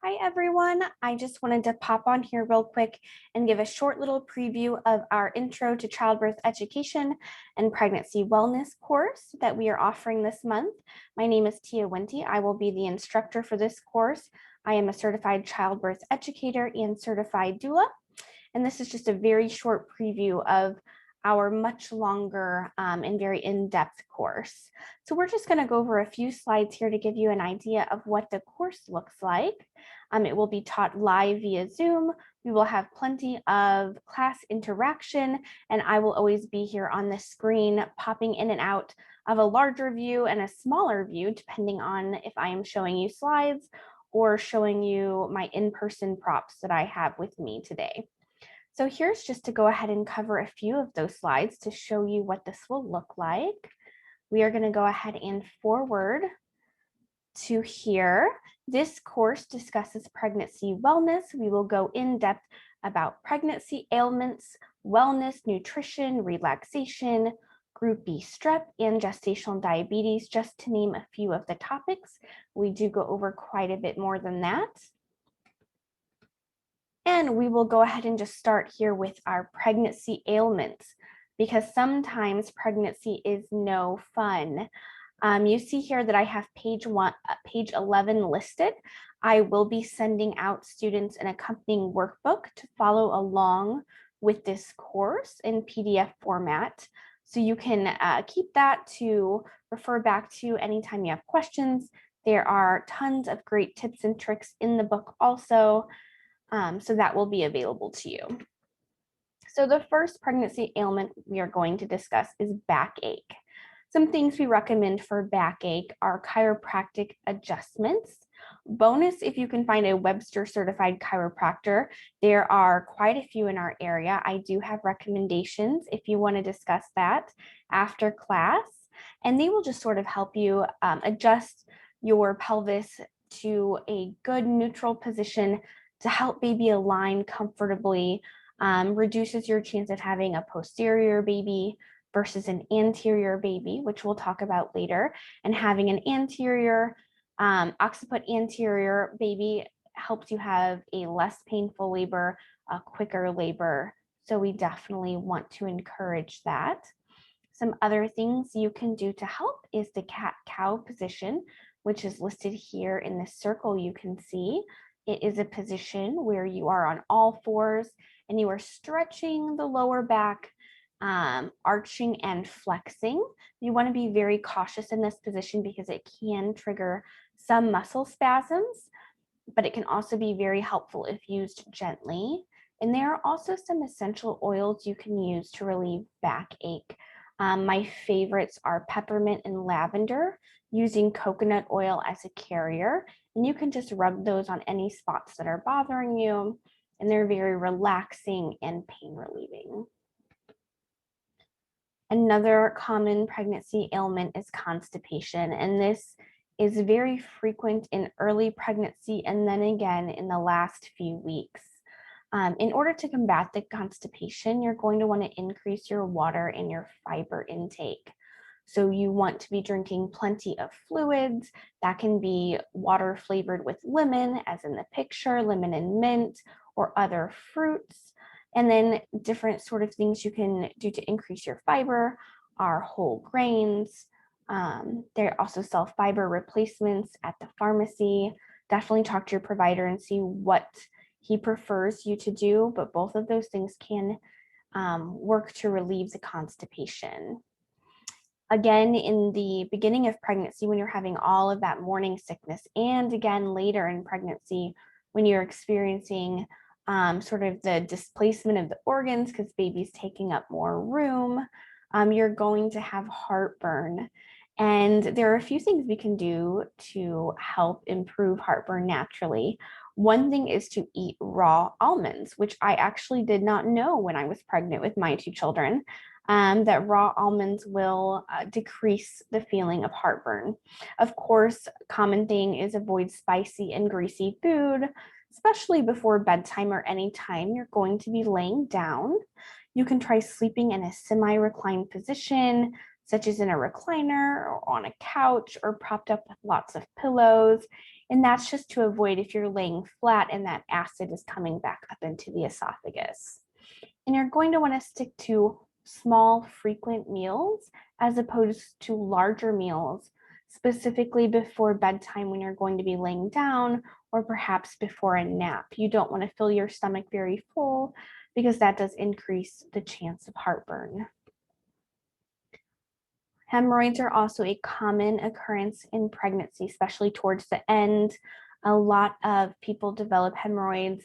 Hi everyone, I just wanted to pop on here real quick and give a short little preview of our Intro to Childbirth Education and Pregnancy Wellness course that we are offering this month. My name is Tia Wente. I will be the instructor for this course. I am a certified childbirth educator and certified doula, and this is just a very short preview of our much longer and very in-depth course. So we're just going to go over a few slides here to give you an idea of what the course looks like. It will be taught live via Zoom. We will have plenty of class interaction, and I will always be here on the screen popping in and out of a larger view and a smaller view, depending on if I am showing you slides or showing you my in-person props that I have with me today. So here's just to go ahead and cover a few of those slides to show you what this will look like. We are going to go ahead and forward to here. This course discusses pregnancy wellness. We will go in depth about pregnancy ailments, wellness, nutrition, relaxation, Group B strep, and gestational diabetes, just to name a few of the topics. We do go over quite a bit more than that. And we will go ahead and just start here with our pregnancy ailments, because sometimes pregnancy is no fun. You see here that I have page 11 listed. I will be sending out students an accompanying workbook to follow along with this course in PDF format. So you can keep that to refer back to anytime you have questions. There are tons of great tips and tricks in the book also. So that will be available to you. So the first pregnancy ailment we are going to discuss is backache. Some things we recommend for backache are chiropractic adjustments. Bonus if you can find a Webster certified chiropractor. There are quite a few in our area. I do have recommendations if you want to discuss that after class, and they will just sort of help you adjust your pelvis to a good neutral position to help baby align comfortably, reduces your chance of having a posterior baby versus an anterior baby, which we'll talk about later. And having an anterior, occiput anterior baby helps you have a less painful labor, a quicker labor. So we definitely want to encourage that. Some other things you can do to help is the cat-cow position, which is listed here in the circle you can see. It is a position where you are on all fours and you are stretching the lower back, arching and flexing. You want to be very cautious in this position because it can trigger some muscle spasms, but it can also be very helpful if used gently. And there are also some essential oils you can use to relieve backache. My favorites are peppermint and lavender, using coconut oil as a carrier. And you can just rub those on any spots that are bothering you. And they're very relaxing and pain relieving. Another common pregnancy ailment is constipation. And this is very frequent in early pregnancy and then again in the last few weeks. In order to combat the constipation, you're going to want to increase your water and your fiber intake. So you want to be drinking plenty of fluids. That can be water flavored with lemon, as in the picture, lemon and mint, or other fruits. And then different sort of things you can do to increase your fiber are whole grains. They also sell fiber replacements at the pharmacy. Definitely talk to your provider and see what he prefers you to do, but both of those things can work to relieve the constipation. Again, in the beginning of pregnancy, when you're having all of that morning sickness, and again later in pregnancy, when you're experiencing sort of the displacement of the organs because baby's taking up more room, you're going to have heartburn. And there are a few things we can do to help improve heartburn naturally. One thing is to eat raw almonds, which I actually did not know when I was pregnant with my two children, that raw almonds will decrease the feeling of heartburn. Of course, common thing is avoid spicy and greasy food, especially before bedtime or any time you're going to be laying down. You can try sleeping in a semi-reclined position, such as in a recliner or on a couch or propped up with lots of pillows. And that's just to avoid if you're laying flat and that acid is coming back up into the esophagus. And you're going to want to stick to small, frequent meals as opposed to larger meals, specifically before bedtime when you're going to be laying down or perhaps before a nap. You don't want to fill your stomach very full because that does increase the chance of heartburn. Hemorrhoids are also a common occurrence in pregnancy, especially towards the end. A lot of people develop hemorrhoids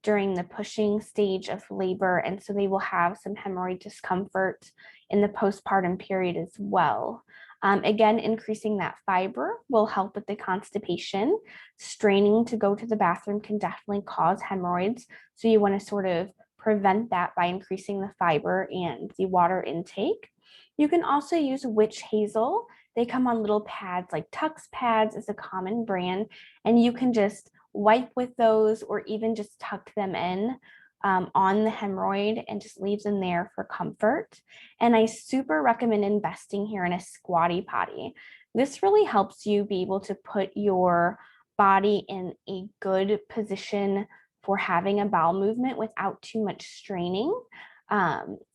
during the pushing stage of labor, and so they will have some hemorrhoid discomfort in the postpartum period as well. Again, increasing that fiber will help with the constipation. Straining to go to the bathroom can definitely cause hemorrhoids, so you want to sort of prevent that by increasing the fiber and the water intake. You can also use witch hazel. They come on little pads, like Tux pads is a common brand, and you can just wipe with those or even just tuck them in on the hemorrhoid and just leave them there for comfort. And I super recommend investing here in a squatty potty. This really helps you be able to put your body in a good position for having a bowel movement without too much straining.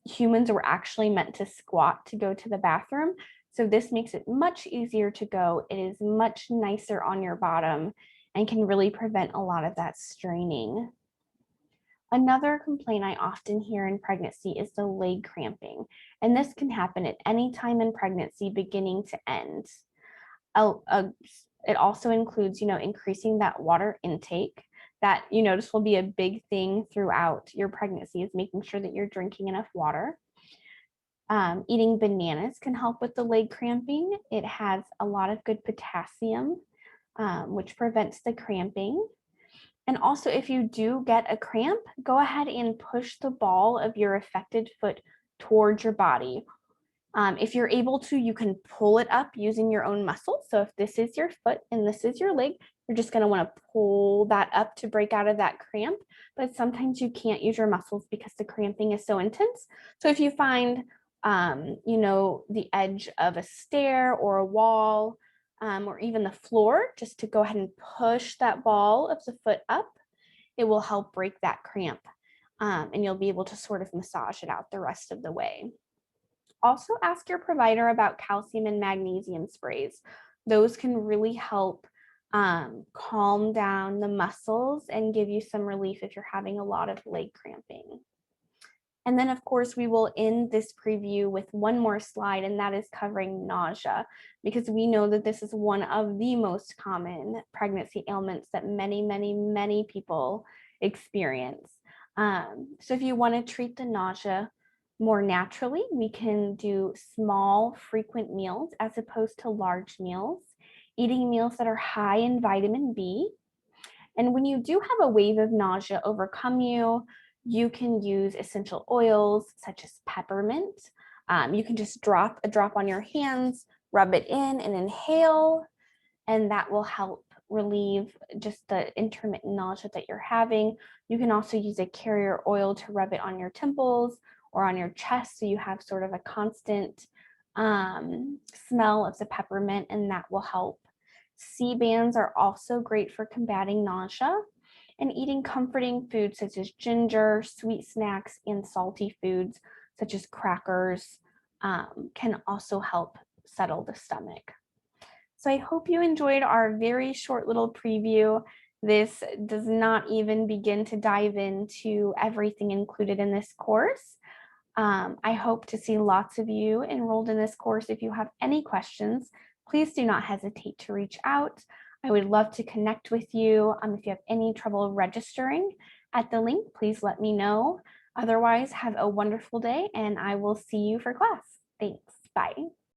Humans were actually meant to squat to go to the bathroom. So this makes it much easier to go. It is much nicer on your bottom and can really prevent a lot of that straining. Another complaint I often hear in pregnancy is the leg cramping, and this can happen at any time in pregnancy, beginning to end. It also includes, increasing that water intake. That you notice will be a big thing throughout your pregnancy, is making sure that you're drinking enough water. Eating bananas can help with the leg cramping. It has a lot of good potassium, which prevents the cramping. And also, if you do get a cramp, go ahead and push the ball of your affected foot towards your body. If you're able to, you can pull it up using your own muscle. So if this is your foot and this is your leg, you're just going to want to pull that up to break out of that cramp. But sometimes you can't use your muscles because the cramping is so intense. So if you find, the edge of a stair or a wall, or even the floor, just to go ahead and push that ball of the foot up, it will help break that cramp. And you'll be able to sort of massage it out the rest of the way. Also ask your provider about calcium and magnesium sprays. Those can really help calm down the muscles and give you some relief if you're having a lot of leg cramping. And then, of course, we will end this preview with one more slide, and that is covering nausea, because we know that this is one of the most common pregnancy ailments that many, many, many people experience. So if you want to treat the nausea more naturally, we can do small, frequent meals as opposed to large meals, eating meals that are high in vitamin B. And when you do have a wave of nausea overcome you, you can use essential oils such as peppermint. You can just drop a drop on your hands, rub it in and inhale, and that will help relieve just the intermittent nausea that you're having. You can also use a carrier oil to rub it on your temples or on your chest, so you have sort of a constant smell of the peppermint, and that will help. Sea bands are also great for combating nausea, and eating comforting foods such as ginger, sweet snacks, and salty foods such as crackers can also help settle the stomach. So I hope you enjoyed our very short little preview. This does not even begin to dive into everything included in this course. I hope to see lots of you enrolled in this course. If you have any questions, please do not hesitate to reach out. I would love to connect with you. If you have any trouble registering at the link, please let me know. Otherwise, have a wonderful day, and I will see you for class. Thanks. Bye.